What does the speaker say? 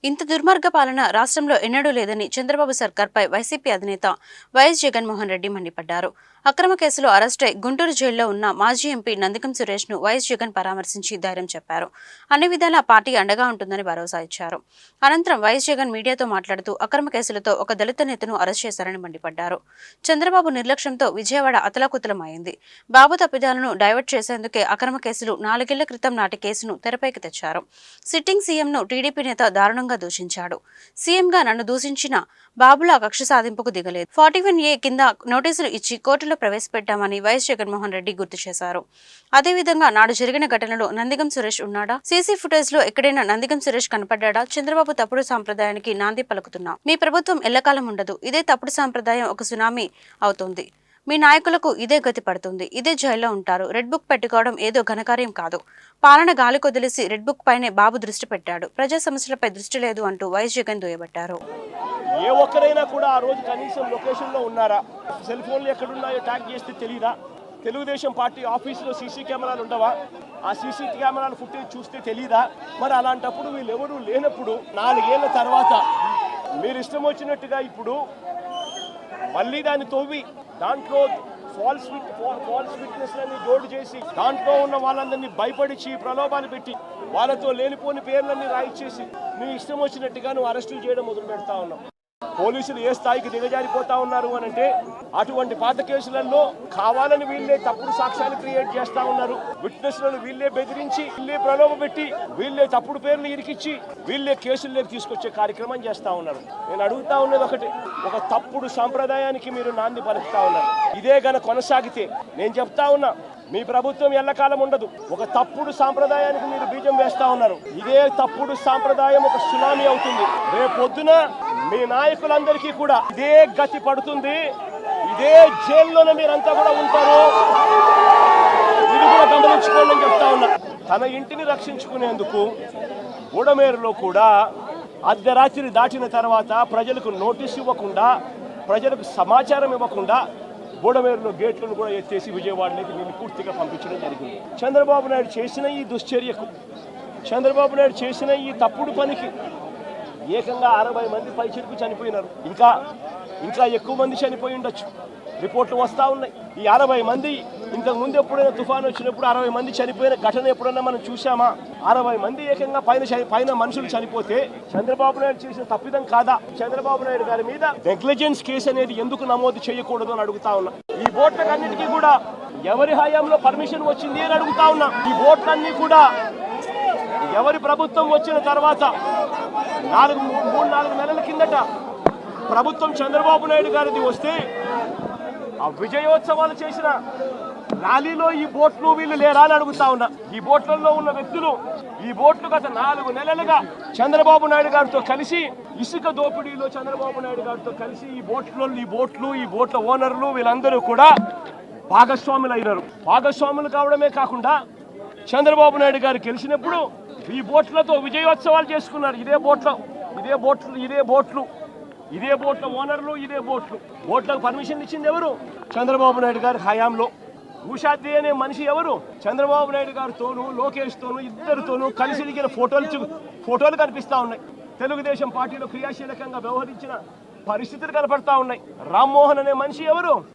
ఇంత దుర్మార్గ పాలన రాష్ట్రంలో ఎన్నడూ లేదని చంద్రబాబు సర్కార్పై వైసీపీ అధినేత వైఎస్ జగన్మోహన్ రెడ్డి మండిపడ్డారు. అక్రమ కేసులో అరెస్టై గుంటూరు జైల్లో ఉన్న మాజీ ఎంపీ నందిగం సురేష్ ను వైఎస్ జగన్ పరామర్శించి ధైర్యం చెప్పారు. అన్ని విధాలా పార్టీ అండగా ఉంటుందని భరోసా ఇచ్చారు. అనంతరం వైఎస్ జగన్ మీడియాతో మాట్లాడుతూ అక్రమ కేసులతో ఒక దళిత నేతను అరెస్ట్ చేశారని మండిపడ్డారు. చంద్రబాబు నిర్లక్ష్యంతో విజయవాడ అతలాకుతలమైంది. బాబు తప్పిదాలను డైవర్ట్ చేసేందుకే అక్రమ కేసులు 4 ఏళ్ల క్రితం నాటి కేసును తెరపైకి తెచ్చారు. సిట్టింగ్ సీఎంను టీడీపీ నేత దారుణంగా దూషించాడు. సీఎంగా నన్ను దూషించిన బాబులా కక్ష సాధింపుకు దిగలేదు. 41A కింద నోటీసులు ఇచ్చి కోర్టులో ప్రవేశపెట్టామని వైఎస్ జగన్మోహన్ రెడ్డి గుర్తు చేశారు. అదేవిధంగా నాడు జరిగిన ఘటనలో నందిగం సురేష్ ఉన్నాడా? సీసీ ఫుటేజ్ లో ఎక్కడైనా నందిగం సురేష్ కనపడ్డా? చంద్రబాబు తప్పుడు సాంప్రదాయానికి నాంది పలుకుతున్నా. మీ ప్రభుత్వం ఎల్లకాలం ఉండదు. ఇదే తప్పుడు సాంప్రదాయం ఒక సునామీ అవుతుంది. మీ నాయకులకు ఇదే గతి పడుతుంది. ఇదే జైల్లో ఉంటారు. రెడ్ బుక్ పెట్టుకోవడం ఏదో ఘనకార్యం కాదు. పాలన గాలి కొదిలేసి రెడ్ బుక్ పైనే బాబు దృష్టి పెట్టాడు. ప్రజా సమస్యలపై దృష్టి లేదు అంటూ వైఎస్ జగన్ దుయ్యబట్టారు. ఏ ఒక్కరైనా కూడా ఆ రోజు కనీసం లొకేషన్ లో ఉన్నారా? సెల్ ఫోన్లు ఎక్కడున్నాయో ట్యాగ్ చేస్తే తెలియదా? తెలుగుదేశం పార్టీ ఆఫీసులో సీసీ కెమెరాలు ఉండవా? ఆ సీసీ కెమెరాల ఫుటేజ్ చూస్తే తెలియదా? మరి అలాంటప్పుడు వీళ్ళెవరూ లేనప్పుడు 4 ఏళ్ల తర్వాత మీరు ఇష్టం వచ్చినట్టుగా ఇప్పుడు మళ్ళీ దాన్ని తవ్వి దాంట్లో ఫాల్స్ విట్నెస్లని జోడు చేసి దాంట్లో ఉన్న వాళ్ళందరినీ భయపడిచి ప్రలోభాలు పెట్టి వాళ్ళతో లేనిపోని పేర్లన్నీ రాయిచ్చేసి నీ ఇష్టం వచ్చినట్టుగా నువ్వు అరెస్టులు చేయడం మొదలు పెడతా ఉన్నావు. పోలీసులు ఏ స్థాయికి దిగజారిపోతా ఉన్నారు అని అంటే అటువంటి పాత కేసులలో కావాలని వీళ్ళే తప్పుడు సాక్ష్యాలు క్రియేట్ చేస్తా ఉన్నారు. విట్నెస్లను వీళ్ళే బెదిరించి వీళ్ళే ప్రలోభ పెట్టి వీళ్ళే తప్పుడు పేర్లు ఇరికిచ్చి వీళ్ళే కేసుల్లోకి తీసుకొచ్చే కార్యక్రమం చేస్తా ఉన్నారు. నేను అడుగుతా ఉన్నది ఒకటి, ఒక తప్పుడు సాంప్రదాయానికి మీరు నాంది పలుకుతా ఉన్నారు. ఇదే గన కొనసాగితే నేను చెప్తా ఉన్నా, మీ ప్రభుత్వం ఎల్లకాలం ఉండదు. ఒక తప్పుడు సాంప్రదాయానికి మీరు బీజం వేస్తా ఉన్నారు. ఇదే తప్పుడు సాంప్రదాయం ఒక సునామీ అవుతుంది. రేపొద్దున మీ నాయకులందరికీ కూడా ఇదే గతి పడుతుంది. ఇదే జైల్లోనే మీరంతా కూడా ఉంటారు. ఇది కూడా గమనించుకోండి అని చెప్తా ఉన్నా. తన ఇంటిని రక్షించుకునేందుకు బుడమేరులో కూడా అర్ధరాత్రి దాటిన తర్వాత ప్రజలకు నోటీసు ఇవ్వకుండా, ప్రజలకు సమాచారం ఇవ్వకుండా బుడమేరులో గేట్లను కూడా ఎత్తేసి విజయవాడలోకి వీళ్ళు పూర్తిగా పంపించడం జరిగింది. చంద్రబాబు నాయుడు చేసిన ఈ దుశ్చర్యకు, చంద్రబాబు నాయుడు చేసిన ఈ తప్పుడు పనికి ఏకంగా 60 మంది పైచిలకు చనిపోయినారు. ఇంకా ఎక్కువ మంది చనిపోయి ఉండొచ్చు. రిపోర్ట్లు వస్తూ ఉన్నాయి. ఈ 60 మంది ఇంతకు ముందు ఎప్పుడైనా తుఫాను వచ్చినప్పుడు 60 మంది చనిపోయిన ఘటన ఎప్పుడైనా మనం చూసామా? 60 మంది ఏకంగా పైన మనుషులు చనిపోతే చంద్రబాబు నాయుడు చేసిన తప్పిదం కాదా? చంద్రబాబు నాయుడు గారి మీద నెగ్లిజెన్స్ కేసు అనేది ఎందుకు నమోదు చేయకూడదు అని అడుగుతా ఉన్నా. ఈ బోట్లకన్నిటికీ కూడా ఎవరి హయాంలో పర్మిషన్ వచ్చింది అని అడుగుతా ఉన్నా. ఈ బోట్లన్నీ కూడా ఎవరి ప్రభుత్వం వచ్చిన తర్వాత 3-4 నెలల కిందట ప్రభుత్వం చంద్రబాబు నాయుడు గారిది వస్తే ఆ విజయోత్సవాలు చేసిన ర్యాలీలో ఈ బోట్లు వీళ్ళు లేరా అని అడుగుతా ఉన్నా. ఈ బోట్లలో ఉన్న వ్యక్తులు ఈ బోట్లు గత 4 నెలలుగా చంద్రబాబు నాయుడు గారితో కలిసి ఇసుక దోపిడీలో చంద్రబాబు నాయుడు గారితో కలిసి ఈ బోట్ల ఓనర్లు వీళ్ళందరూ కూడా భాగస్వాములు అయినారు. భాగస్వాములు కావడమే కాకుండా చంద్రబాబు నాయుడు గారు గెలిచినప్పుడు ఈ బోట్లతో విజయోత్సవాలు చేసుకున్నారు. ఇదే బోట్ల ఓనర్లు, ఇదే బోట్లకు పర్మిషన్ ఇచ్చింది ఎవరు? చంద్రబాబు నాయుడు గారి హయాంలో. ఉషాద్రి అనే మనిషి ఎవరు? చంద్రబాబు నాయుడు గారితోనూ లోకేష్ తోనూ ఇద్దరితోనూ కలిసి దిగిన ఫోటోలు కనిపిస్తా ఉన్నాయి. తెలుగుదేశం పార్టీలో క్రియాశీలకంగా వ్యవహరించిన పరిస్థితులు కనపడతా ఉన్నాయి. రామ్మోహన్ అనే మనిషి ఎవరు?